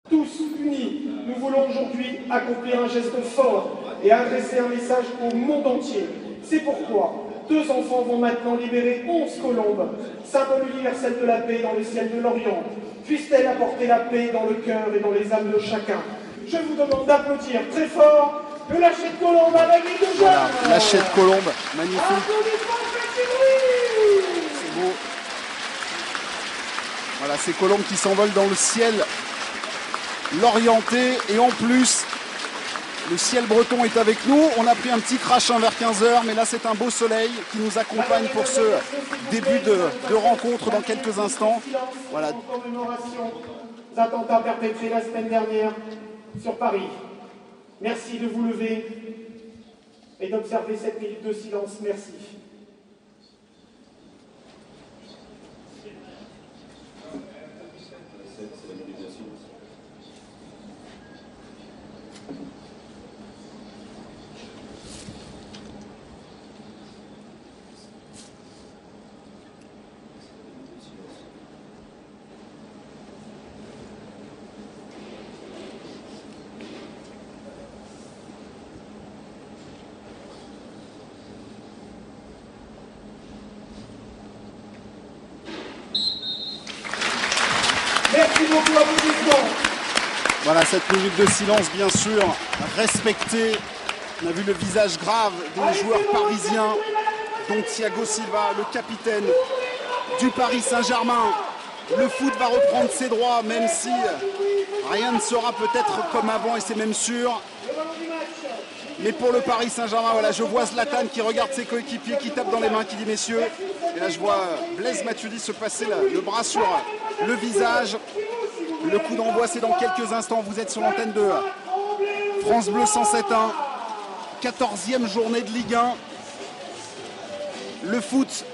Tous unis, nous voulons aujourd'hui accomplir un geste fort et adresser un message au monde entier. C'est pourquoi 2 enfants vont maintenant libérer 11 colombes, symbole universel de la paix dans le ciel de l'Orient. Puisse-t-elle apporter la paix dans le cœur et dans les âmes de chacun. Je vous demande d'applaudir très fort le lâcher de colombe à la vie de jeunes. Voilà, lâcher de colombe, magnifique. C'est beau. Voilà, ces colombes qui s'envolent dans le ciel l'orienté, et en plus le ciel breton est avec nous. On a pris un petit crachin vers 15h, mais là c'est un beau soleil qui nous accompagne pour ce début de rencontre dans quelques instants. Voilà. En commémoration des attentats perpétrés la semaine dernière sur Paris. Merci de vous lever et d'observer cette minute de silence. Merci. Merci beaucoup, applaudissements. Voilà, cette minute de silence, bien sûr, respectée. On a vu le visage grave des joueurs parisiens, dont Thiago Silva, le capitaine du Paris Saint-Germain. Le foot va reprendre ses droits, même si rien ne sera peut-être comme avant, et c'est même sûr. Mais pour le Paris Saint-Germain, voilà, je vois Zlatan qui regarde ses coéquipiers, qui tape dans les mains, qui dit messieurs. Et là, je vois Blaise Matuidi se passer le bras sur le visage. Le coup d'envoi, c'est dans quelques instants. Vous êtes sur l'antenne de France Bleu 107.1. 14e journée de Ligue 1. Le foot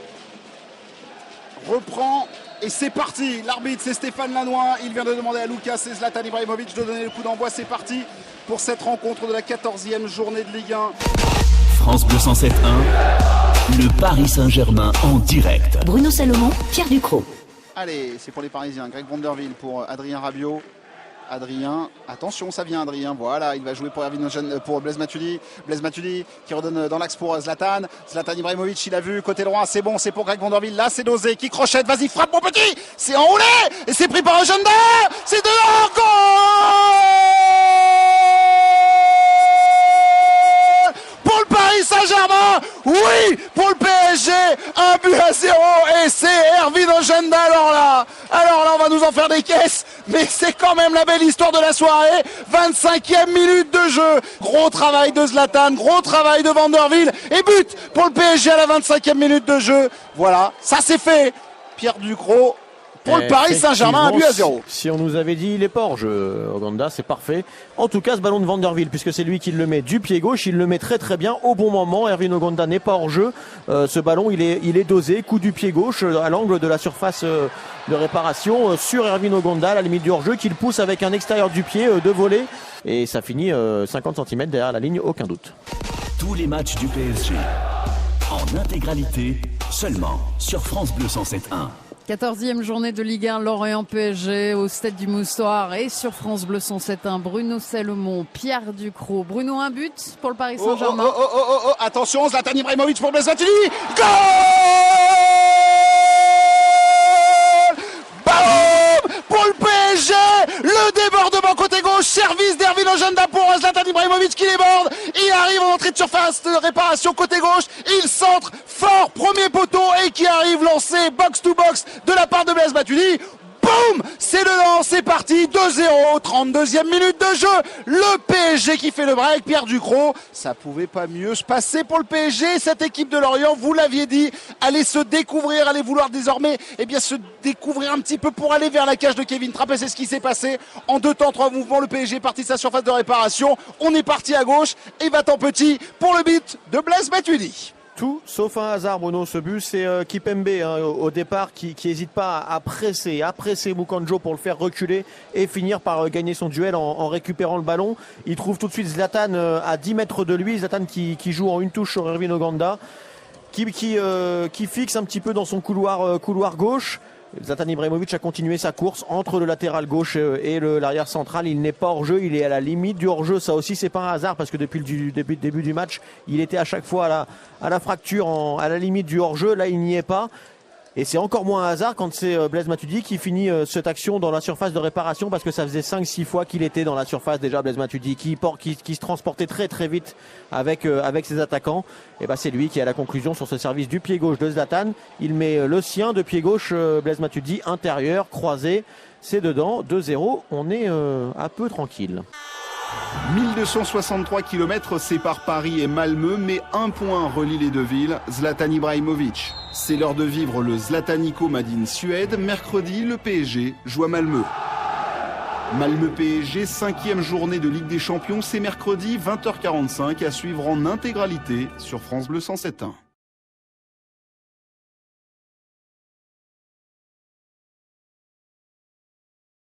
reprend et c'est parti. L'arbitre, c'est Stéphane Lannoy. Il vient de demander à Lucas et Zlatan Ibrahimovic de donner le coup d'envoi. C'est parti pour cette rencontre de la 14e journée de Ligue 1. France Bleu 107.1, le Paris Saint-Germain en direct. Bruno Salomon, Pierre Ducrot. Allez, c'est pour les Parisiens. Greg Vanderville pour Adrien Rabiot. Adrien, attention, ça vient Adrien. Voilà, il va jouer pour Blaise Matuidi. Blaise Matuidi qui redonne dans l'axe pour Zlatan. Zlatan Ibrahimovic, il a vu côté droit, c'est bon, c'est pour Greg Vanderville. Là, c'est dosé, qui crochette, vas-y, frappe mon petit. C'est enroulé et c'est pris par Ojanda. C'est dehors, goal pour le Paris Saint-Germain. Oui, pour le PSG, 1-0 et c'est Ervin Ojanda. Alors là, on va nous en faire des caisses, mais c'est quand même la belle histoire de la soirée. 25e minute de jeu. Gros travail de Zlatan, gros travail de Vanderville et but pour le PSG à la 25e minute de jeu. Voilà, ça c'est fait. Pierre Ducrot. Pour le Paris Saint-Germain, 1-0. Si on nous avait dit il est pas hors jeu, Ojanda, c'est parfait. En tout cas, ce ballon de Vanderville, puisque c'est lui qui le met du pied gauche, il le met très très bien au bon moment. Ervin Ojanda n'est pas hors jeu. Ce ballon, il est dosé, coup du pied gauche à l'angle de la surface de réparation sur Ervin Ojanda, à la limite du hors-jeu, qu'il pousse avec un extérieur du pied de volée. Et ça finit 50 cm derrière la ligne, aucun doute. Tous les matchs du PSG en intégralité seulement sur France Bleu 107.1. 14e journée de Ligue 1, Lorient PSG au Stade du Moustoir et sur France Bleu 107.1. Bruno Salomon, Pierre Ducrot. Bruno, un but pour le Paris Saint-Germain. Attention, Zlatan Ibrahimovic pour Blaise Matuidi. Goal! Ballon pour le PSG. Le débordement côté gauche, service d'Ervin Ojanda pour Zlatan Ibrahimovic qui déborde. Il arrive en entrée de surface de réparation côté gauche. Il centre fort, premier poteau et qui arrive lancé box to box de la part de Blaise Matuidi. Boum, c'est dedans, c'est parti, 2-0, 32e minute de jeu. Le PSG qui fait le break, Pierre Ducrot. Ça pouvait pas mieux se passer pour le PSG. Cette équipe de Lorient, vous l'aviez dit, allez se découvrir, allez vouloir désormais se découvrir un petit peu pour aller vers la cage de Kevin Trapp. Et c'est ce qui s'est passé en 2 temps, 3 mouvements. Le PSG est parti de sa surface de réparation. On est parti à gauche et va-t'en petit pour le but de Blaise Matuidi. Tout sauf un hasard, Bruno. Ce but, c'est Kipembe au départ qui hésite pas à presser Mukanjo pour le faire reculer et finir par gagner son duel en récupérant le ballon. Il trouve tout de suite Zlatan à 10 mètres de lui. Zlatan qui joue en une touche sur Ervin Ojanda, qui fixe un petit peu dans son couloir gauche. Zlatan Ibrahimovic a continué sa course entre le latéral gauche et l'arrière central. Il n'est pas hors jeu, il est à la limite du hors jeu. Ça aussi, c'est pas un hasard parce que depuis le début du match, il était à chaque fois à la fracture, à la limite du hors jeu. Là, il n'y est pas. Et c'est encore moins un hasard quand c'est Blaise Matuidi qui finit cette action dans la surface de réparation, parce que ça faisait 5-6 fois qu'il était dans la surface déjà, Blaise Matuidi, qui se transportait très très vite avec ses attaquants. Et c'est lui qui a la conclusion sur ce service du pied gauche de Zlatan. Il met le sien de pied gauche, Blaise Matuidi, intérieur, croisé. C'est dedans, 2-0. On est un peu tranquille. 1263 km séparent Paris et Malmö, mais un point relie les deux villes, Zlatan Ibrahimovic. C'est l'heure de vivre le Zlatanico Made in Suède. Mercredi, le PSG joue à Malmö. Malmö PSG, 5e journée de Ligue des Champions, c'est mercredi 20h45 à suivre en intégralité sur France Bleu 107.1.